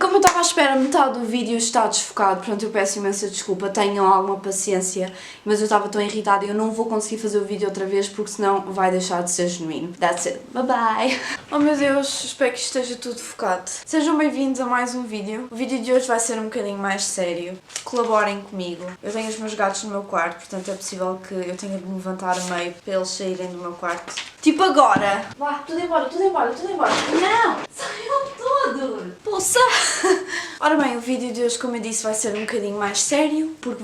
como eu estava à espera, metade do vídeo está desfocado, portanto eu peço imensa desculpa, tenham alguma paciência, mas eu estava tão irritada e eu não vou conseguir fazer o vídeo outra vez porque senão vai deixar de ser genuíno. That's it. Bye bye! Oh meu Deus, espero que esteja tudo focado. Sejam bem-vindos a mais um vídeo. O vídeo de hoje vai ser um bocadinho mais sério. Colaborem comigo. Eu tenho os meus gatos no meu quarto, portanto é possível que eu tenha de me levantar a meio para eles saírem do meu quarto. Tipo agora! Vá, tudo embora, tudo embora, tudo embora! Não! Saiam todos! Poça! Ora bem, o vídeo de hoje, como eu disse, vai ser um bocadinho mais sério, porque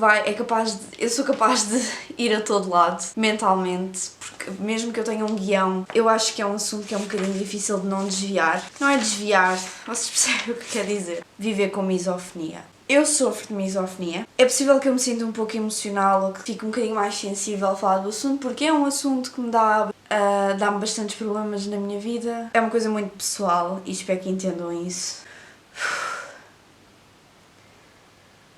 eu sou capaz de ir a todo lado, mentalmente, porque mesmo que eu tenha um guião, eu acho que é um assunto que é um bocadinho difícil de não desviar. Não é desviar, vocês percebem o que quer dizer? Viver com misofonia. Eu sofro de misofonia. É possível que eu me sinta um pouco emocional ou que fique um bocadinho mais sensível a falar do assunto, porque é um assunto que me dá-me bastantes problemas na minha vida. É uma coisa muito pessoal e espero que entendam isso.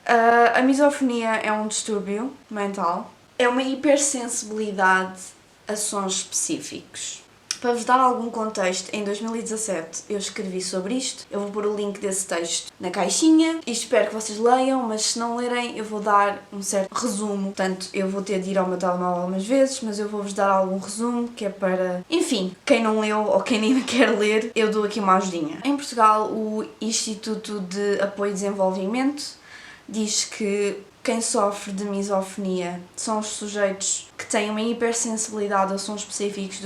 A misofonia é um distúrbio mental. É uma hipersensibilidade a sons específicos. Para vos dar algum contexto, em 2017 eu escrevi sobre isto. Eu vou pôr o link desse texto na caixinha e espero que vocês leiam, mas se não lerem eu vou dar um certo resumo. Portanto, eu vou ter de ir ao meu telemóvel algumas vezes, mas eu vou-vos dar algum resumo que é para... Enfim, quem não leu ou quem nem quer ler, eu dou aqui uma ajudinha. Em Portugal, o Instituto de Apoio e Desenvolvimento diz que quem sofre de misofonia são os sujeitos que têm uma hipersensibilidade a sons específicos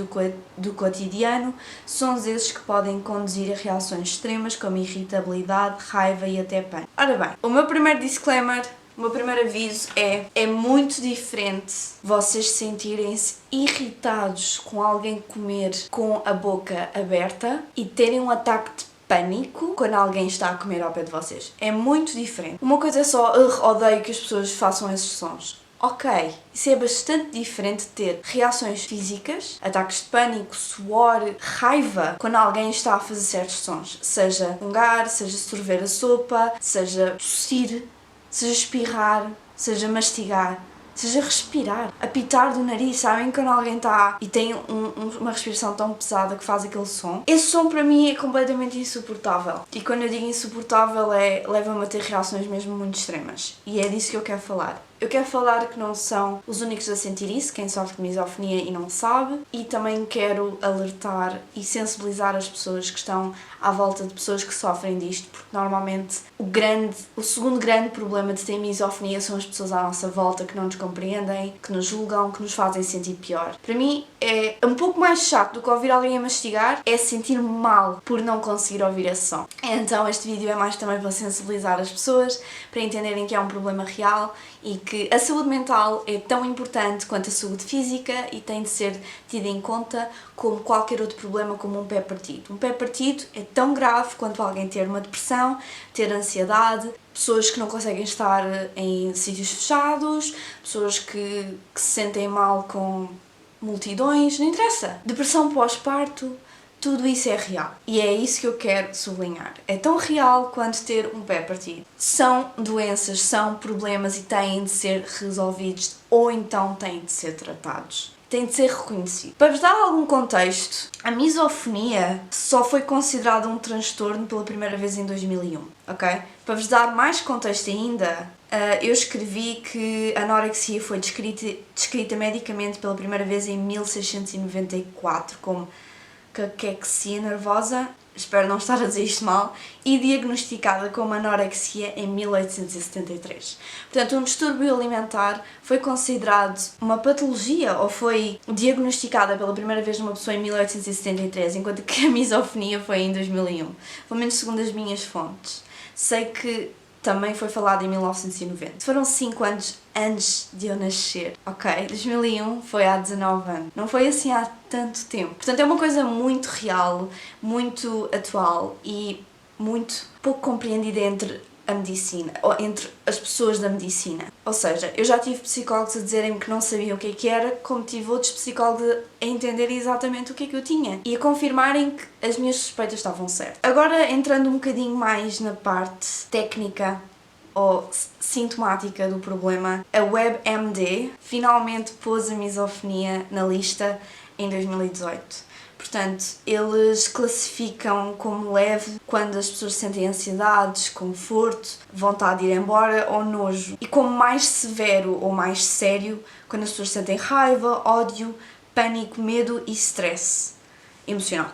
do cotidiano, sons esses que podem conduzir a reações extremas como irritabilidade, raiva e até pânico. Ora bem, o meu primeiro disclaimer, o meu primeiro aviso é muito diferente vocês sentirem-se irritados com alguém comer com a boca aberta e terem um ataque de pânico quando alguém está a comer ao pé de vocês. É muito diferente. Uma coisa é só, odeio que as pessoas façam esses sons. Ok, isso é bastante diferente de ter reações físicas, ataques de pânico, suor, raiva, quando alguém está a fazer certos sons. Seja fungar, seja sorver a sopa, seja tossir, seja espirrar, seja mastigar, seja respirar, apitar do nariz, sabem quando alguém está e tem uma respiração tão pesada que faz aquele som? Esse som para mim é completamente insuportável. E quando eu digo insuportável leva-me a ter reações mesmo muito extremas. E é disso que eu quero falar. Eu quero falar que não são os únicos a sentir isso, quem sofre de misofonia e não sabe, e também quero alertar e sensibilizar as pessoas que estão à volta de pessoas que sofrem disto, porque normalmente o segundo grande problema de ter misofonia são as pessoas à nossa volta que não nos compreendem, que nos julgam, que nos fazem sentir pior. Para mim é um pouco mais chato do que ouvir alguém a mastigar, é sentir-me mal por não conseguir ouvir esse som. Então este vídeo é mais também para sensibilizar as pessoas, para entenderem que é um problema real e que a saúde mental é tão importante quanto a saúde física e tem de ser tida em conta como qualquer outro problema, como um pé partido. Um pé partido é tão grave quanto alguém ter uma depressão, ter ansiedade, pessoas que não conseguem estar em sítios fechados, pessoas que se sentem mal com multidões, não interessa. Depressão pós-parto, tudo isso é real. E é isso que eu quero sublinhar. É tão real quanto ter um pé partido. São doenças, são problemas e têm de ser resolvidos ou então têm de ser tratados. Têm de ser reconhecidos. Para vos dar algum contexto, a misofonia só foi considerada um transtorno pela primeira vez em 2001, ok? Para vos dar mais contexto ainda, eu escrevi que a anorexia foi descrita medicamente pela primeira vez em 1694 como caquexia nervosa, espero não estar a dizer isto mal, e diagnosticada como anorexia em 1873. Portanto, um distúrbio alimentar foi considerado uma patologia ou foi diagnosticada pela primeira vez numa pessoa em 1873, enquanto que a misofonia foi em 2001, pelo menos segundo as minhas fontes. Sei que também foi falado em 1990. Foram 5 anos antes de eu nascer, ok? 2001 foi há 19 anos. Não foi assim há tanto tempo. Portanto, é uma coisa muito real, muito atual e muito pouco compreendida entre a medicina, ou entre as pessoas da medicina. Ou seja, eu já tive psicólogos a dizerem-me que não sabiam o que era, como tive outros psicólogos a entenderem exatamente o que é que eu tinha e a confirmarem que as minhas suspeitas estavam certas. Agora, entrando um bocadinho mais na parte técnica ou sintomática do problema, a WebMD finalmente pôs a misofonia na lista em 2018. Portanto, eles classificam como leve quando as pessoas sentem ansiedade, desconforto, vontade de ir embora ou nojo. E como mais severo ou mais sério quando as pessoas sentem raiva, ódio, pânico, medo e stress emocional.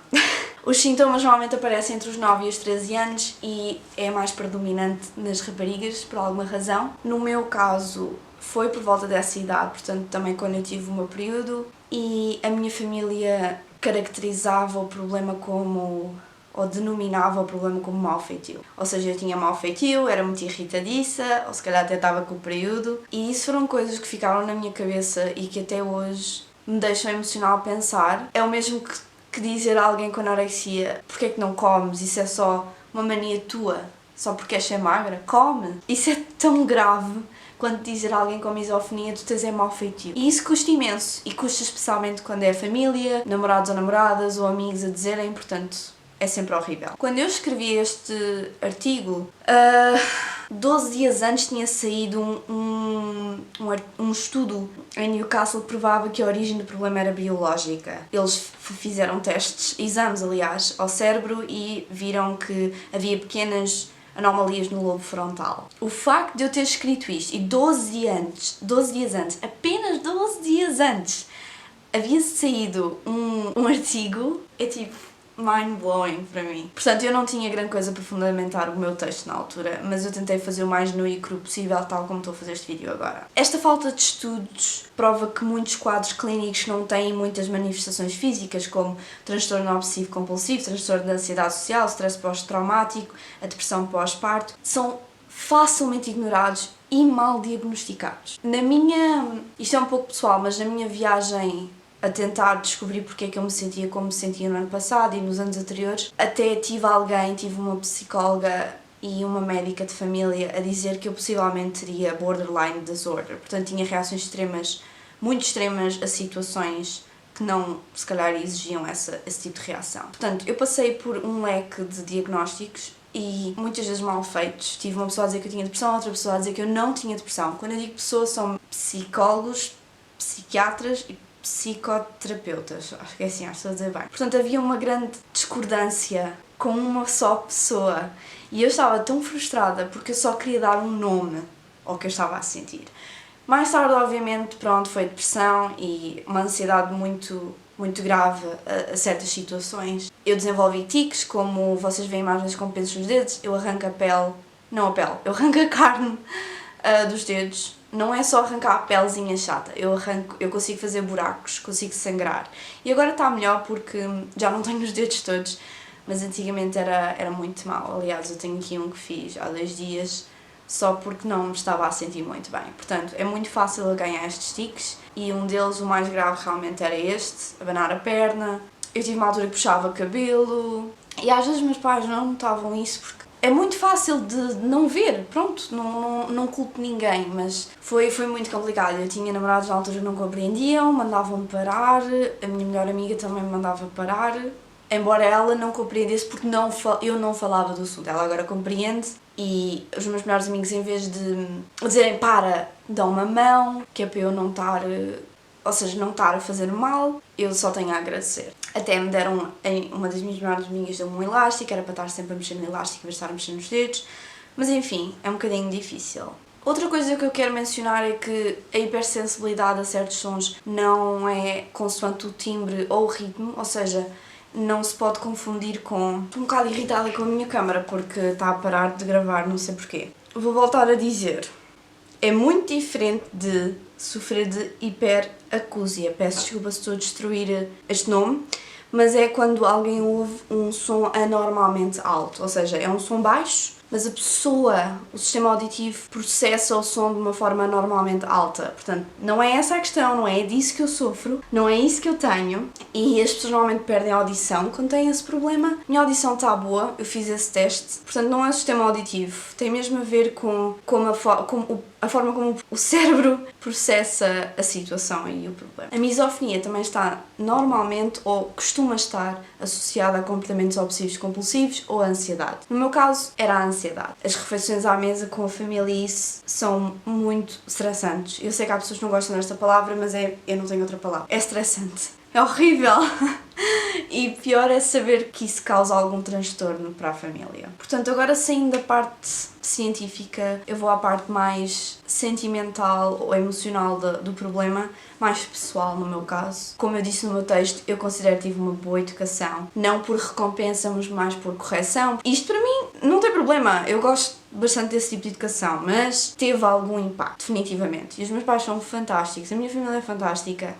Os sintomas normalmente aparecem entre os 9 e os 13 anos e é mais predominante nas raparigas, por alguma razão. No meu caso, foi por volta dessa idade, portanto, também quando eu tive o meu período, e a minha família caracterizava o problema como, ou denominava o problema como mau feitio. Ou seja, eu tinha mau feitio, era muito irritadiça, ou se calhar até estava com o período, e isso foram coisas que ficaram na minha cabeça e que até hoje me deixam emocional a pensar. É o mesmo que dizer a alguém com anorexia: porque é que não comes? Isso é só uma mania tua, só porque és ser magra? Come! Isso é tão grave quando dizer a alguém com misofonia: tu tens é mau feitio. E isso custa imenso, e custa especialmente quando é família, namorados ou namoradas ou amigos a dizerem, portanto é sempre horrível. Quando eu escrevi este artigo, 12 dias antes tinha saído um estudo em Newcastle que provava que a origem do problema era biológica. Eles fizeram testes, exames aliás, ao cérebro e viram que havia pequenas anomalias no lobo frontal. O facto de eu ter escrito isto e 12 dias antes, apenas 12 dias antes, havia saído um artigo, é tipo mind-blowing para mim. Portanto, eu não tinha grande coisa para fundamentar o meu texto na altura, mas eu tentei fazer o mais nu e cru possível, tal como estou a fazer este vídeo agora. Esta falta de estudos prova que muitos quadros clínicos não têm muitas manifestações físicas, como transtorno obsessivo-compulsivo, transtorno de ansiedade social, stress pós-traumático, a depressão pós-parto, são facilmente ignorados e mal diagnosticados. Isto é um pouco pessoal, mas na minha viagem a tentar descobrir porque é que eu me sentia como me sentia no ano passado e nos anos anteriores, até tive uma psicóloga e uma médica de família a dizer que eu possivelmente teria borderline disorder, portanto tinha reações extremas, muito extremas a situações que não, se calhar, exigiam esse tipo de reação. Portanto, eu passei por um leque de diagnósticos e muitas vezes mal feitos. Tive uma pessoa a dizer que eu tinha depressão, outra pessoa a dizer que eu não tinha depressão. Quando eu digo pessoas, são psicólogos, psiquiatras e psicoterapeutas, acho que é assim, acho que estou a dizer bem. Portanto, havia uma grande discordância com uma só pessoa e eu estava tão frustrada porque eu só queria dar um nome ao que eu estava a sentir. Mais tarde, obviamente, pronto, foi depressão e uma ansiedade muito grave a certas situações. Eu desenvolvi tiques, como vocês veem imagens com pensos nos dedos, eu arranco eu arranco a carne dos dedos. Não é só arrancar a pelezinha chata, eu consigo fazer buracos, consigo sangrar. E agora está melhor porque já não tenho os dedos todos, mas antigamente era muito mau. Aliás, eu tenho aqui um que fiz há 2 dias, só porque não me estava a sentir muito bem. Portanto, é muito fácil eu ganhar estes tiques e um deles, o mais grave, realmente era este, abanar a perna. Eu tive uma altura que puxava cabelo e às vezes meus pais não notavam isso porque é muito fácil de não ver, pronto, não culpo ninguém, mas foi muito complicado. Eu tinha namorados na altura que não compreendiam, mandavam-me parar, a minha melhor amiga também me mandava parar, embora ela não compreendesse porque eu não falava do assunto. Ela agora compreende e os meus melhores amigos, em vez de dizerem para, dão uma mão, que é para eu não estar, ou seja, não estar a fazer mal, eu só tenho a agradecer. Até me deram, uma das minhas melhores amigas deu-me um elástico, era para estar sempre a mexer no elástico em vez de estar a mexer nos dedos, mas enfim, é um bocadinho difícil. Outra coisa que eu quero mencionar é que a hipersensibilidade a certos sons não é consoante o timbre ou o ritmo, ou seja, não se pode confundir com... Estou um bocado irritada com a minha câmera porque está a parar de gravar, não sei porquê. Vou voltar a dizer, é muito diferente de sofrer de hiperacúsia. Peço desculpa se estou a destruir este nome, mas é quando alguém ouve um som anormalmente alto, ou seja, é um som baixo, mas a pessoa, o sistema auditivo, processa o som de uma forma normalmente alta. Portanto, não é essa a questão, não é disso que eu sofro, não é isso que eu tenho. E as pessoas normalmente perdem a audição quando têm esse problema. Minha audição está boa, eu fiz esse teste. Portanto, não é o sistema auditivo, tem mesmo a ver com a forma como o cérebro processa a situação e o problema. A misofonia também está normalmente, ou costuma estar, associada a comportamentos obsessivos compulsivos ou a ansiedade. No meu caso, era a ansiedade. As refeições à mesa com a família e isso são muito estressantes. Eu sei que há pessoas que não gostam desta palavra, mas eu não tenho outra palavra. É estressante. É horrível. E pior é saber que isso causa algum transtorno para a família. Portanto, agora saindo da parte científica, eu vou à parte mais sentimental ou emocional do problema, mais pessoal no meu caso. Como eu disse no meu texto, eu considero que tive uma boa educação, não por recompensa, mas mais por correção. Isto para mim não tem problema, eu gosto bastante desse tipo de educação, mas teve algum impacto, definitivamente. E os meus pais são fantásticos, a minha família é fantástica,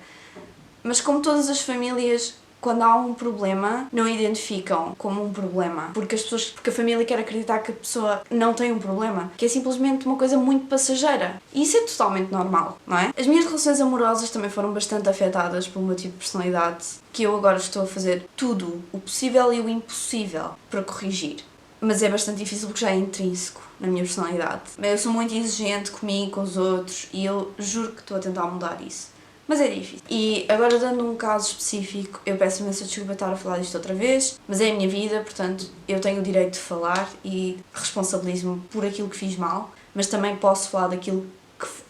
mas como todas as famílias, quando há um problema, não identificam como um problema. Porque a família quer acreditar que a pessoa não tem um problema. Que é simplesmente uma coisa muito passageira. E isso é totalmente normal, não é? As minhas relações amorosas também foram bastante afetadas pelo meu tipo de personalidade, que eu agora estou a fazer tudo o possível e o impossível para corrigir. Mas é bastante difícil porque já é intrínseco na minha personalidade. Eu sou muito exigente comigo, com os outros, e eu juro que estou a tentar mudar isso. Mas é difícil. E agora, dando um caso específico, eu peço imensa desculpa estar a falar disto outra vez, mas é a minha vida, portanto, eu tenho o direito de falar e responsabilizo-me por aquilo que fiz mal, mas também posso falar daquilo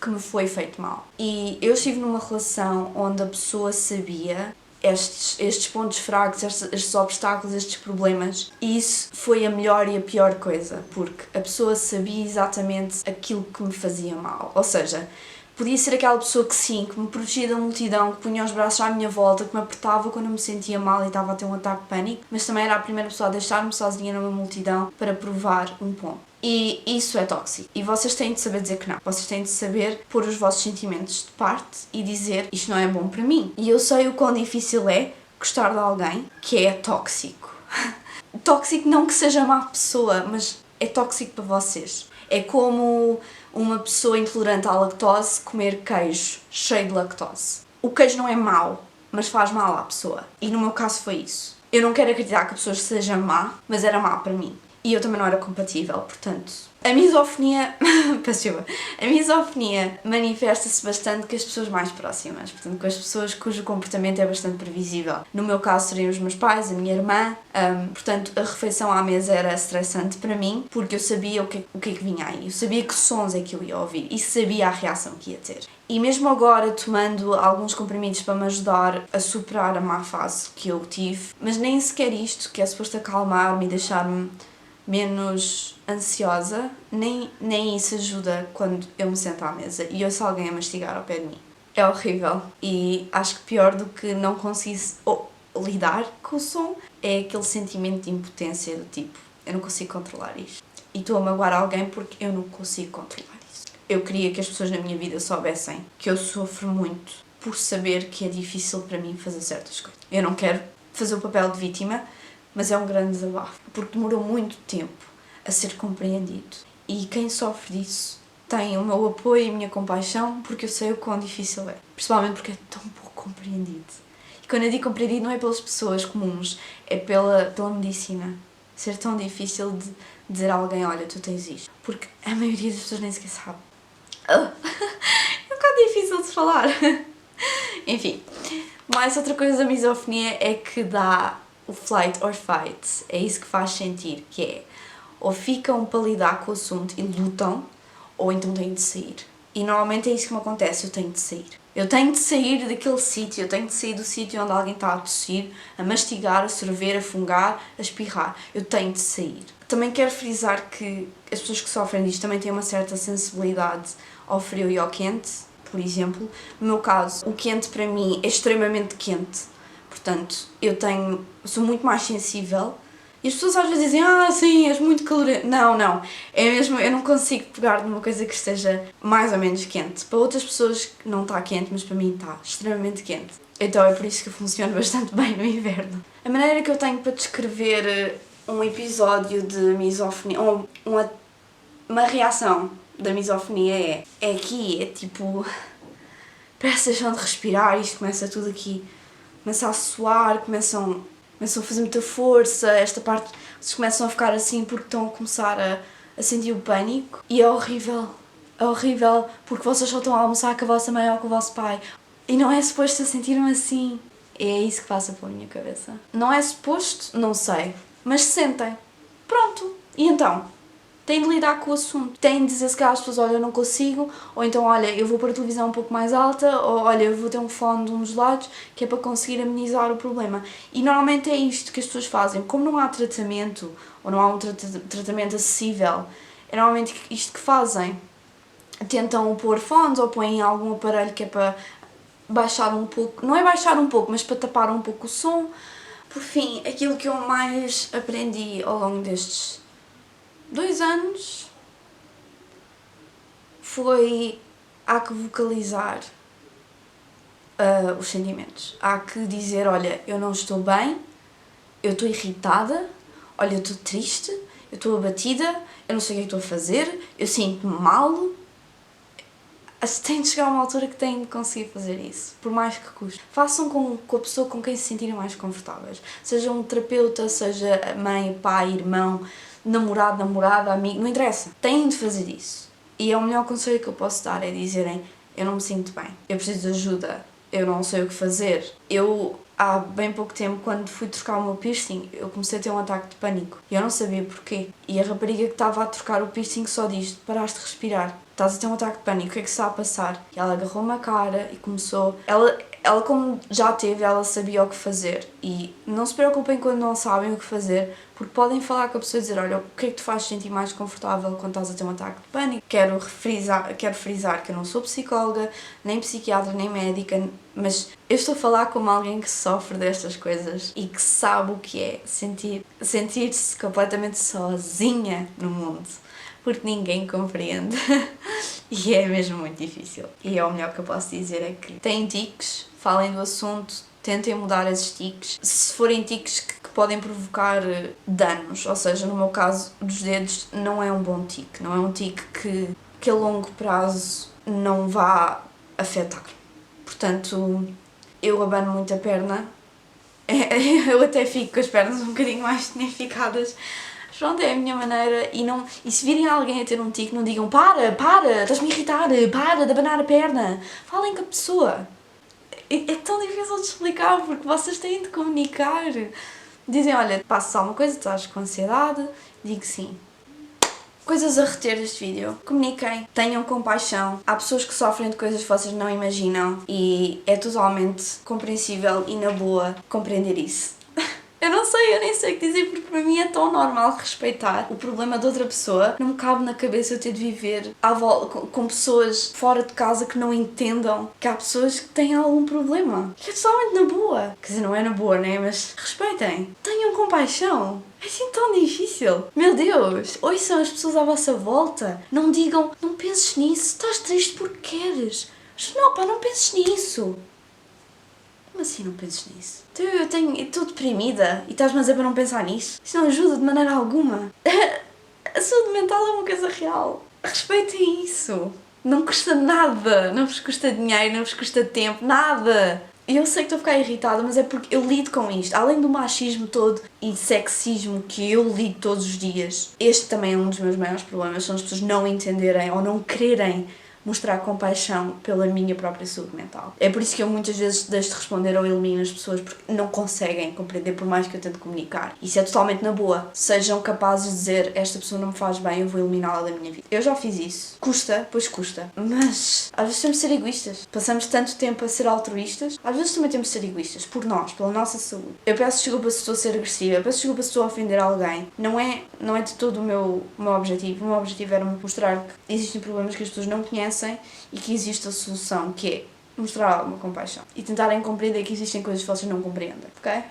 que me foi feito mal. E eu estive numa relação onde a pessoa sabia estes pontos fracos, estes obstáculos, estes problemas, e isso foi a melhor e a pior coisa, porque a pessoa sabia exatamente aquilo que me fazia mal. Ou seja, podia ser aquela pessoa que sim, que me protegia da multidão, que punha os braços à minha volta, que me apertava quando eu me sentia mal e estava a ter um ataque de pânico, mas também era a primeira pessoa a deixar-me sozinha numa multidão para provar um ponto. E isso é tóxico. E vocês têm de saber dizer que não. Vocês têm de saber pôr os vossos sentimentos de parte e dizer isto não é bom para mim. E eu sei o quão difícil é gostar de alguém que é tóxico. Tóxico não que seja má pessoa, mas é tóxico para vocês. É como uma pessoa intolerante à lactose comer queijo cheio de lactose. O queijo não é mau, mas faz mal à pessoa. E no meu caso foi isso. Eu não quero acreditar que a pessoa seja má, mas era má para mim. E eu também não era compatível, portanto... A misofonia... Peço desculpa. A misofonia manifesta-se bastante com as pessoas mais próximas, portanto, com as pessoas cujo comportamento é bastante previsível. No meu caso seriam os meus pais, a minha irmã, portanto, a refeição à mesa era estressante para mim, porque eu sabia o que é que vinha aí, eu sabia que sons é que eu ia ouvir e sabia a reação que ia ter. E mesmo agora, tomando alguns comprimidos para me ajudar a superar a má fase que eu tive, mas nem sequer isto, que é suposto acalmar-me e deixar-me menos ansiosa, nem isso ajuda quando eu me sento à mesa e ouço alguém a mastigar ao pé de mim. É horrível e acho que pior do que não conseguir lidar com o som é aquele sentimento de impotência do tipo, eu não consigo controlar isto. E estou a magoar alguém porque eu não consigo controlar isso. Eu queria que as pessoas na minha vida soubessem que eu sofro muito por saber que é difícil para mim fazer certas coisas. Eu não quero fazer o papel de vítima, mas é um grande desabafo, porque demorou muito tempo a ser compreendido. E quem sofre disso tem o meu apoio e a minha compaixão, porque eu sei o quão difícil é. Principalmente porque é tão pouco compreendido. E quando eu digo compreendido não é pelas pessoas comuns, é pela medicina. Ser tão difícil de dizer a alguém, olha, tu tens isto. Porque a maioria das pessoas nem sequer sabe. É um bocado difícil de falar. Enfim, mais outra coisa da misofonia é que dá o flight or fight, é isso que faz sentir, que é ou ficam para lidar com o assunto e lutam, ou então têm de sair. E normalmente é isso que me acontece, eu tenho de sair. Eu tenho de sair daquele sítio, eu tenho de sair do sítio onde alguém está a tossir, a mastigar, a sorver, a fungar, a espirrar. Eu tenho de sair. Também quero frisar que as pessoas que sofrem disto também têm uma certa sensibilidade ao frio e ao quente, por exemplo. No meu caso, o quente para mim é extremamente quente. Portanto, sou muito mais sensível. E as pessoas às vezes dizem, sim, és muito calorento. Não. É mesmo, eu não consigo pegar numa coisa que esteja mais ou menos quente. Para outras pessoas não está quente, mas para mim está extremamente quente. Então é por isso que eu funciono bastante bem no inverno. A maneira que eu tenho para descrever um episódio de misofonia, ou uma reação da misofonia é aqui, é tipo... Parece que deixam de respirar, isto começa tudo aqui... Começa a suar, começam a fazer muita força, esta parte, vocês começam a ficar assim porque estão a começar a sentir o pânico. E é horrível, porque vocês só estão a almoçar com a vossa mãe ou com o vosso pai. E não é suposto se sentiram assim. É isso que passa pela minha cabeça. Não é suposto? Não sei. Mas se sentem. Pronto. E então? têm de lidar com o assunto. Têm de dizer se calhar às pessoas, olha, eu não consigo, ou então, olha, eu vou pôr a televisão um pouco mais alta, ou olha, eu vou ter um fone de um dos lados, que é para conseguir amenizar o problema. E normalmente é isto que as pessoas fazem. Como não há tratamento, ou não há um tratamento acessível, é normalmente isto que fazem. Tentam pôr fones ou põem algum aparelho que é para baixar um pouco, não é baixar um pouco, mas para tapar um pouco o som. Por fim, aquilo que eu mais aprendi ao longo destes 2 anos foi há que vocalizar os sentimentos. Há que dizer, olha, eu não estou bem, eu estou irritada, olha, eu estou triste, eu estou abatida, eu não sei o que estou a fazer, eu sinto-me mal. Tem de chegar a uma altura que têm de conseguir fazer isso, por mais que custe. Façam com a pessoa com quem se sentirem mais confortáveis. Seja um terapeuta, seja mãe, pai, irmão, namorado, namorada, amigo, não interessa. Têm de fazer isso. E é o melhor conselho que eu posso dar, é dizerem, eu não me sinto bem, eu preciso de ajuda, eu não sei o que fazer. Há bem pouco tempo, quando fui trocar o meu piercing, eu comecei a ter um ataque de pânico. E eu não sabia porquê. E a rapariga que estava a trocar o piercing só diz, paraste de respirar, estás a ter um ataque de pânico, o que é que se está a passar? E ela agarrou-me a cara e começou... Ela como já teve, ela sabia o que fazer. E não se preocupem quando não sabem o que fazer, porque podem falar com a pessoa e dizer, olha, o que é que te faz sentir mais confortável quando estás a ter um ataque de pânico? Quero frisar que eu não sou psicóloga, nem psiquiatra, nem médica, mas eu estou a falar como alguém que sofre destas coisas e que sabe o que é sentir-se completamente sozinha no mundo, porque ninguém compreende. E é mesmo muito difícil. E é o melhor que eu posso dizer é que têm tiques, falem do assunto, tentem mudar esses tiques. Se forem tiques que podem provocar danos, ou seja, no meu caso dos dedos, não é um bom tique, não é um tique que a longo prazo não vá afetar. Portanto, eu abano muito a perna, eu até fico com as pernas um bocadinho mais tonificadas. Pronto, é a minha maneira. E se virem alguém a ter um tique, não digam para, estás-me a irritar, para de abanar a perna. Falem com a pessoa. É tão difícil de explicar porque vocês têm de comunicar. Dizem, olha, passas alguma coisa, estás com ansiedade? Digo sim. Coisas a reter deste vídeo. Comuniquem, tenham compaixão. Há pessoas que sofrem de coisas que vocês não imaginam e é totalmente compreensível e na boa compreender isso. Eu nem sei o que dizer, porque para mim é tão normal respeitar o problema de outra pessoa. Não me cabe na cabeça eu ter de viver com pessoas fora de casa que não entendam que há pessoas que têm algum problema. Que é totalmente na boa. Quer dizer, não é na boa, né? Mas respeitem. Tenham compaixão. É assim tão difícil. Meu Deus, ouçam as pessoas à vossa volta. Não digam, não penses nisso, estás triste porque queres. Mas não, pá, não penses nisso. Como assim não penses nisso? Eu estou deprimida e estás-me a dizer para não pensar nisso? Isso não ajuda de maneira alguma. A saúde mental é uma coisa real. Respeitem isso. Não custa nada. Não vos custa dinheiro, não vos custa tempo, nada. E eu sei que estou a ficar irritada, mas é porque eu lido com isto. Além do machismo todo e sexismo que eu lido todos os dias, este também é um dos meus maiores problemas. São as pessoas não entenderem ou não quererem mostrar compaixão pela minha própria saúde mental. É por isso que eu muitas vezes deixo de responder ou elimino as pessoas porque não conseguem compreender por mais que eu tente comunicar. Isso é totalmente na boa. Sejam capazes de dizer, esta pessoa não me faz bem, eu vou eliminá-la da minha vida. Eu já fiz isso. Custa, pois custa. Mas às vezes temos de ser egoístas. Passamos tanto tempo a ser altruístas, às vezes também temos de ser egoístas. Por nós, pela nossa saúde. Eu peço desculpa se estou a ser agressiva, eu peço desculpa se estou a ofender alguém. Não é de todo o meu objetivo. O meu objetivo era mostrar que existem problemas que as pessoas não conhecem e que existe a solução, que é mostrar alguma compaixão e tentarem compreender que existem coisas que vocês não compreendem, ok?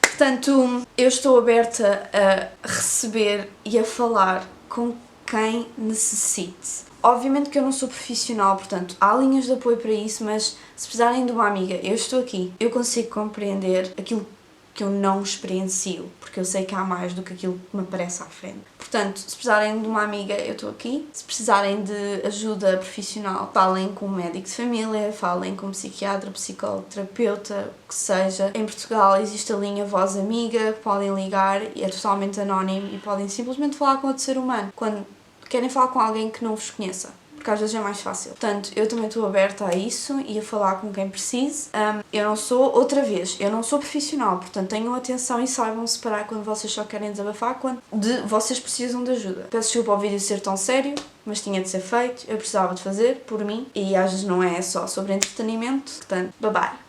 Portanto, eu estou aberta a receber e a falar com quem necessite. Obviamente que eu não sou profissional, portanto, há linhas de apoio para isso, mas se precisarem de uma amiga, eu estou aqui. Eu consigo compreender aquilo que eu não experiencio, porque eu sei que há mais do que aquilo que me aparece à frente. Portanto, se precisarem de uma amiga, eu estou aqui. Se precisarem de ajuda profissional, falem com um médico de família, falem com um psiquiatra, psicólogo, terapeuta, o que seja. Em Portugal existe a linha Voz Amiga, que podem ligar, é totalmente anónimo e podem simplesmente falar com outro ser humano quando querem falar com alguém que não vos conheça. porque às vezes é mais fácil. Portanto, eu também estou aberta a isso e a falar com quem precise. Eu não sou, outra vez, eu não sou profissional, portanto tenham atenção e saibam separar quando vocês só querem desabafar, quando vocês precisam de ajuda. Peço desculpa ao vídeo ser tão sério, mas tinha de ser feito, eu precisava de fazer por mim e às vezes não é só sobre entretenimento. Portanto, bye bye.